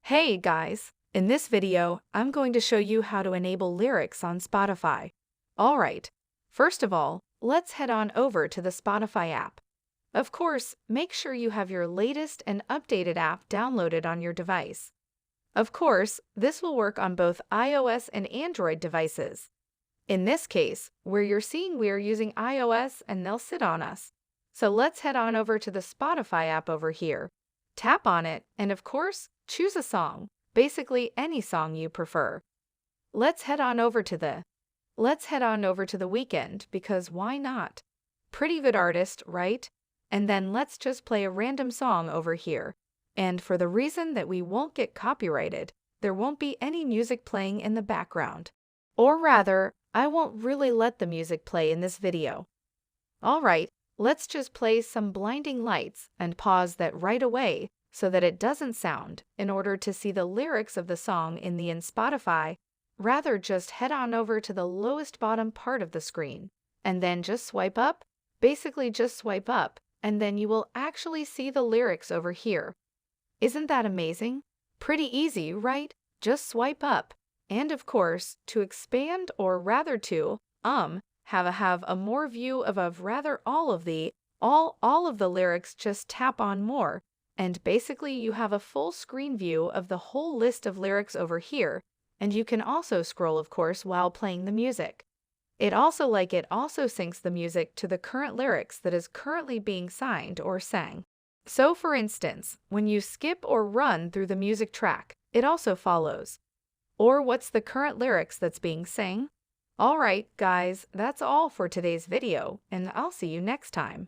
Hey guys, in this video, I'm going to show you how to enable lyrics on Spotify. Alright, first of all, let's head on over to the Spotify app. Of course, make sure you have your latest and updated app downloaded on your device. Of course, this will work on both iOS and Android devices. In this case, where you're seeing we are using iOS and they'll sit on us. So let's head on over to the Spotify app over here. Tap on it, and of course, choose a song, basically any song you prefer. Let's head on over to the weekend because why not? Pretty good artist, right? And then let's just play a random song over here. And for the reason that we won't get copyrighted, there won't be any music playing in the background. Or rather, I won't really let the music play in this video. Alright, let's just play some blinding lights and pause that right away so that it doesn't sound in order to see the lyrics of the song in Spotify. Rather, just head on over to the lowest bottom part of the screen and then just swipe up. Basically just swipe up and then you will actually see the lyrics over here. Isn't that amazing? Pretty easy, right? Just swipe up. And of course, to expand or rather to have a more view of rather all of the lyrics, just tap on more. And basically you have a full screen view of the whole list of lyrics over here, and you can also scroll of course while playing the music. It also syncs the music to the current lyrics that is currently being signed or sang. So for instance, when you skip or run through the music track, it also follows. Or what's the current lyrics that's being sang? Alright guys, that's all for today's video, and I'll see you next time.